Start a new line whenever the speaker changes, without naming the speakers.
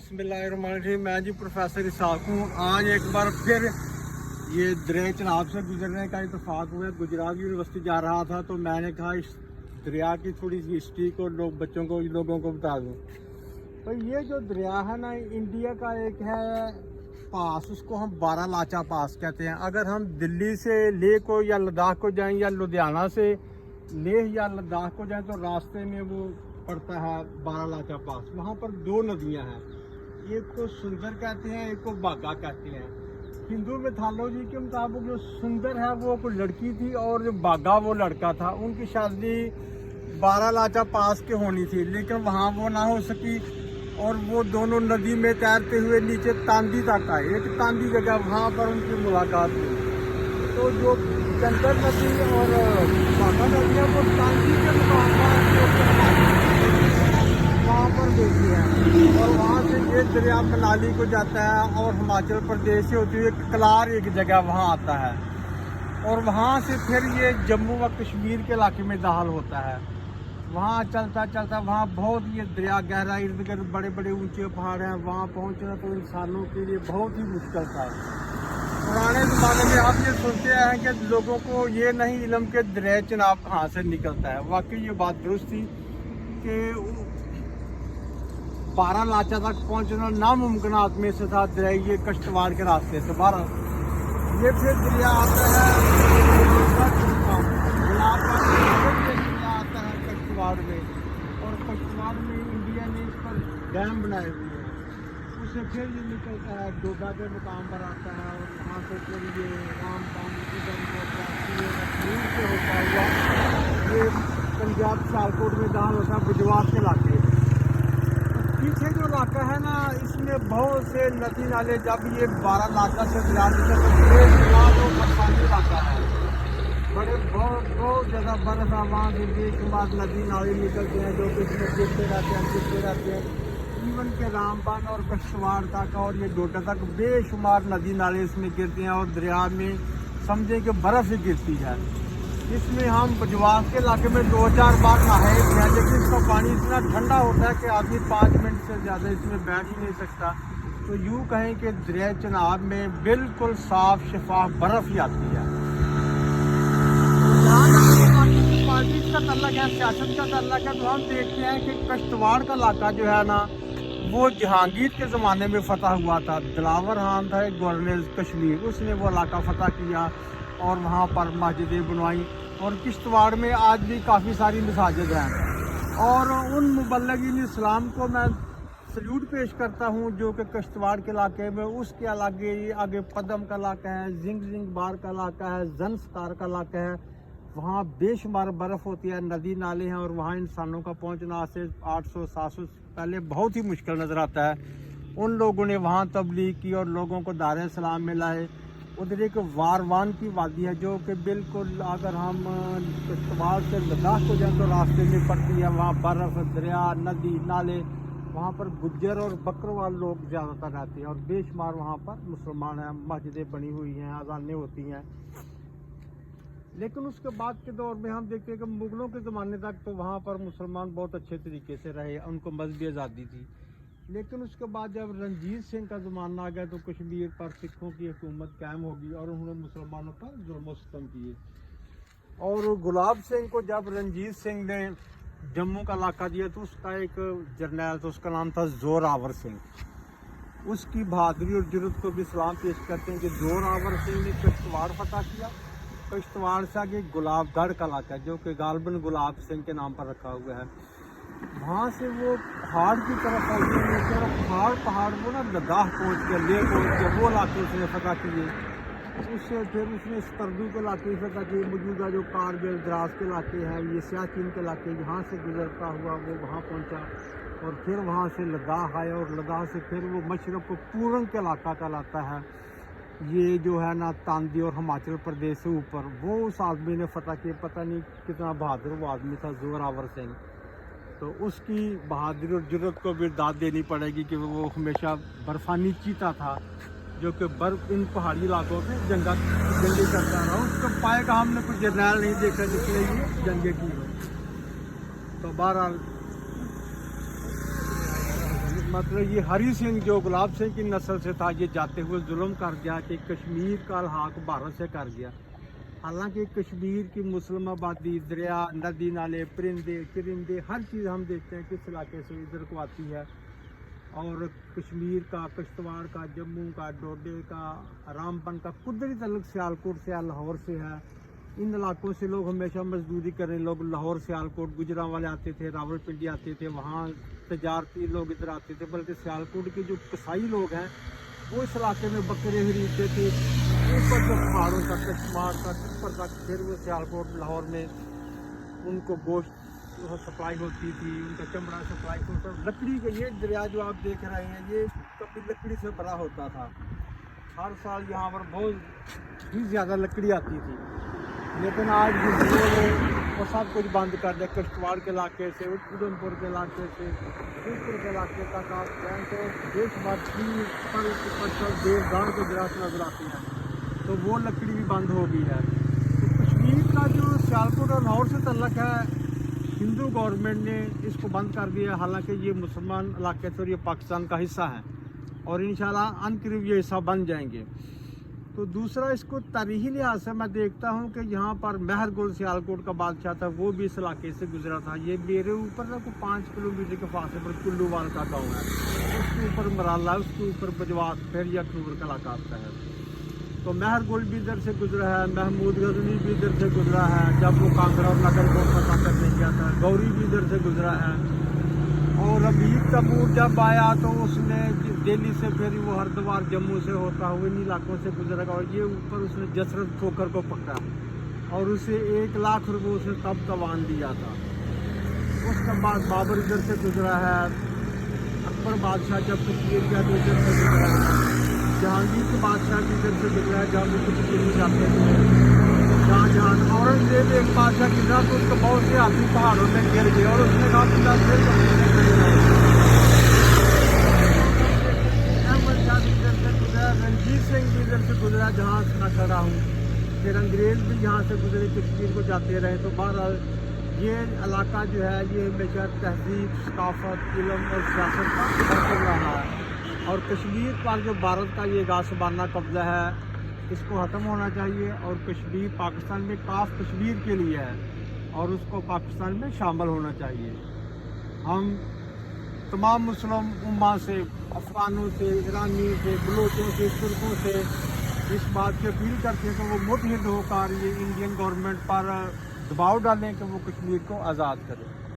बिस्मिल्लाहिर्रहमानिर्रहीम। मैं जी professor Isaac हूँ। आज एक बार फिर ये दरिया चनाब से गुजरने का इत्तेफाक हुआ। गुजरात यूनिवर्सिटी जा रहा था तो मैंने कहा इस दरिया की थोड़ी सी हिस्ट्री को लोगों को बता दूँ। तो ये जो दरिया है ना, इंडिया का एक है पास, उसको हम बारह लाचा पास कहते हैं। अगर हम दिल्ली से लेह को या लद्दाख को जाएं या लुधियाना से लेह या लद्दाख को जाएं तो रास्ते में वो पड़ता है बारह लाचा पास। वहाँ पर दो नदियाँ हैं, एक को सुंदर कहते हैं, एक को बागा कहते हैं। हिंदू मिथोलॉजी के मुताबिक जो सुंदर है वो कोई लड़की थी और जो बागा वो लड़का था। उनकी शादी बारह लाचा पास के होनी थी, लेकिन वहाँ वो ना हो सकी और वो दोनों नदी में तैरते हुए नीचे तांदी तक आए। एक तांदी जगह वहाँ पर उनकी मुलाकात हुई। तो जो चंदर नदी और बागा नदी है वो तांदी के मुकाम वहाँ पर देखी है। और वहाँ से ये दरिया मनाली को जाता है और हिमाचल प्रदेश से होती हुई कलार एक जगह वहाँ आता है और वहाँ से फिर ये जम्मू व कश्मीर के इलाके में दाखिल होता है। वहाँ चलता चलता वहाँ बहुत ये दरिया गहरा, इर्द गिर्द बड़े बड़े ऊंचे पहाड़ हैं। वहाँ पहुँचना तो इंसानों के लिए बहुत ही मुश्किल था। पुराने ज़माने में आप ये सुनते हैं कि लोगों को ये नहीं इल्म के दरिया चनाब कहाँ से निकलता है। वाकई ये बात दुरुस्त थी कि बारह लाचा तक पहुँचना नामुमकिन में से था। दरिया ये कश्तवाड़ के रास्ते से बारह ये फिर दरिया आता है गुलाब का दरिया आता है कश्तवाड़ में, और कश्तवाड़ में इंडिया ने इस पर डैम बनाए हुए हैं। उससे फिर ये निकलता है डोडा के मुकाम पर आता है और वहाँ से फिर ये रामबान से होता हुआ ये पंजाब सियालकोट में दाखिल होता है गुजरात के इलाके। पीछे जो इलाका है ना, इसमें बहुत से नदी नाले, जब ये बारह लाचा से दरिया तो बर्फानी इलाका है। बहुत ज़्यादा बर्फ है वहाँ से बेशुमार नदी नाले निकलते हैं जो कि इसमें गिरते रहते हैं। इवन के रामबान और कश्तवाड़ तक और ये डोडा तक बेशुमार नदी नाले इसमें गिरते हैं और दरिया में समझे कि बर्फ़ ही गिरती है। इसमें हम गुजरात के इलाके में 2-4 बार नहाए थे, लेकिन इसका पानी इतना ठंडा होता है कि आदमी 5 मिनट से ज़्यादा इसमें बैठ ही नहीं सकता। तो यूँ कहें कि दरिया चनाब में बिल्कुल साफ शफाफ बर्फ़ ही आती है। पार्टी का तल्लक है, सियासत का तल्लक है, तो हम देखते हैं कि कश्तवाड़ का इलाका जो है ना, वो जहांगीर के ज़माने में फतह हुआ था। दिलावर खान था एक गवर्नर कश्मीर, उसने वो इलाका फतह किया और वहाँ पर मस्जिदें बनवाई। और किश्तवाड़ में आज भी काफ़ी सारी मसाजिद हैं और उन मुबल्लिगीन इस्लाम को मैं सल्यूट पेश करता हूँ जो कि कश्तवाड़ के इलाके में, उसके आगे पदम का इलाका है, जिंग बार का इलाका है, जंसकार का इलाका है। वहाँ बेशुमार बर्फ़ होती है, नदी नाले हैं और वहाँ इंसानों का पहुँचना आज से 800-700 पहले बहुत ही मुश्किल नज़र आता है। उन लोगों ने वहाँ तबलीग की और लोगों को दार इस्लाम में लाए। उधर एक वारवान की वादी है जो कि बिल्कुल अगर हम कश्तवाड़ से लद्दाख को जाएँ तो रास्ते में पड़ती है। वहाँ बर्फ़, दरिया, नदी नाले, वहाँ पर गुज्जर और बकरवाल लोग ज़्यादातर रहते हैं और बेशुमार वहाँ पर मुसलमान हैं। मस्जिदें बनी हुई हैं, अज़ानें होती हैं। लेकिन उसके बाद के दौर में हम देखते हैं कि मुग़लों के ज़माने तक तो वहाँ पर मुसलमान बहुत अच्छे तरीके से रहे, उनको मजहबी आज़ादी थी। लेकिन उसके बाद जब रंजीत सिंह का ज़माना आ गया तो कश्मीर पर सिखों की हुकूमत कायम होगी और उन्होंने मुसलमानों पर जुल्म सितम किए। और गुलाब सिंह को जब रंजीत सिंह ने जम्मू का इलाका दिया तो उसका एक जर्नैल था, उसका नाम था जोरावर सिंह। उसकी बहादुरी और जुर्रत को भी सलाम पेश करते हैं कि जोरावर सिंह ने कश्तवाड़ फतह किया। कश्तवाड़ से आगे गुलाबगढ़ का इलाका है जो कि गालबन गुलाब सिंह के नाम पर रखा हुआ है। वहाँ से वो पहाड़ की तरफ पहुँचे और पहाड़ वो ना लद्दाख पहुँच गया, लेह पहुँच गया, वो इलाके उसने फतह किए। उससे फिर उसने स्कर्दू के इलाके फतह किए। मौजूदा जो कारगिल द्रास के इलाके हैं, ये सियाचिन के इलाके, यहाँ से गुजरता हुआ वो वहाँ पहुँचा और फिर वहाँ से लद्दाख आया और लद्दाख से फिर वो मशरक़ पूरन के इलाका कहलाता है। ये जो है ना तांदी और हिमाचल प्रदेश से ऊपर वो उस आदमी ने फतह किए। पता नहीं कितना बहादुर वो आदमी था जोरावर सिंह। तो उसकी बहादुरी और जुर्रत को भी दाद देनी पड़ेगी कि वो हमेशा बर्फानी चीता था जो कि बर्फ इन पहाड़ी इलाकों में जंगे करता रहा। उसके पाए का हमने कुछ जर्नैल नहीं देखा जिसने ये जंगे की हो। तो बहरहाल मतलब ये हरी सिंह जो गुलाब सिंह की नस्ल से था, ये जाते हुए जुल्म कर गया कि कश्मीर का अल्हाक भारत से कर गया। हालांकि कश्मीर की मुस्लिम आबादी, दरिया, नदी नाले, परिंदे चरिंदे, हर चीज़ हम देखते हैं किस इलाके से इधर को आती है। और कश्मीर का, किश्तवाड़ का, जम्मू का, डोडे का, रामबन का कुदरती तल्लुक सियालकोट से, लाहौर से है। इन इलाकों से लोग हमेशा मजदूरी करें, लोग लाहौर सियालकोट गुजरांवाले आते थे, रावलपिंडी आते थे, वहाँ तजारती लोग इधर आते थे। बल्कि सियालकोट के जो कसाई लोग हैं वो इस इलाके में बकरे खरीदते थे, ऊपर जो पहाड़ों तक, कश्मीर तक, ऊपर तक, फिर वो सियालकोट लाहौर में उनको गोश्त सप्लाई होती थी, उनका चमड़ा सप्लाई होता था। लकड़ी का ये दरिया जो आप देख रहे हैं, ये कभी लकड़ी से भरा होता था। हर साल यहाँ पर बहुत ही ज़्यादा लकड़ी आती थी, लेकिन आज वो सब कुछ बंद कर दिया। किश्तवाड़ के इलाके से, उधमपुर के इलाके से, जोधपुर के इलाके तक आप जाएँ तो देश भर की फसल देवदार के दरख्त नजर आती हैं, तो वो लकड़ी भी बंद हो गई है। तो कश्मीर का जो सियालकोट और लाहौर से तल्लक है, हिंदू गवर्नमेंट ने इसको बंद कर दिया। हालांकि ये मुसलमान इलाके तो ये पाकिस्तान का हिस्सा है और इंशाल्लाह अनकरीब ये हिस्सा बन जाएंगे। तो दूसरा, इसको तारीखी लिहाज से मैं देखता हूँ कि यहाँ पर मेहर गुल सियालकोट का बादशाह था, वो भी इस इलाके से गुजरा था। ये मेरे ऊपर ना कोई 5 किलोमीटर के फासले पर कुल्लूवाल का गाँव है, उसके ऊपर मराला, उसके ऊपर बजवात, फिर या अक्टूबर का इलाका आता है। तो मेहर गुल भी इधर से गुजरा है, महमूद गजनी भी इधर से गुजरा है, जब वो कांगड़ा और नगर को फतह करने गया था। गौरी भी इधर से गुजरा है। और रबीक तैमूर जब आया तो उसने दिल्ली से, फिर वो हरिद्वार जम्मू से होता हुआ इन इलाकों से गुजरा और ये ऊपर उसने जसरत ठोकर को पकड़ा और उसे 1 लाख रुपये उसने तब तवान दिया था। उसके बाद बाबर इधर से गुजरा है, अकबर बादशाह जब कश्मीर गया तो इधर से गुजरा है, जहांगीर के बादशाह भी इधर से गुजरा है, जहाँ भी कश्मीर जाते थे। जहाँ औरंगजेब एक बादशाह गिरा तो उसको बहुत से हाथी पहाड़ों में गिर गए और उसने कहा रणजीत सिंह भी इधर से गुजरा, जहाँ मैं खड़ा हूँ। फिर अंग्रेज भी यहाँ से गुजरे, कश्मीर को जाते रहे। तो बहरहाल ये इलाका जो है ये हमेशा तहजीब, सकाफत, इल्म और सियासत का मरकज़ रहा है। और कश्मीर पर जो भारत का ये गासबाना कब्जा है, इसको ख़त्म होना चाहिए। और कश्मीर पाकिस्तान में काफ कश्मीर के लिए है और उसको पाकिस्तान में शामिल होना चाहिए। हम तमाम मुस्लिम उम्मा से, अफ़गानों से, ईरानियों से, बलोचों से, तुर्कों से इस बात की अपील करते हैं कि वो मुतहिद होकर ये इंडियन गवर्नमेंट पर दबाव डालें कि वो कश्मीर को आज़ाद करें।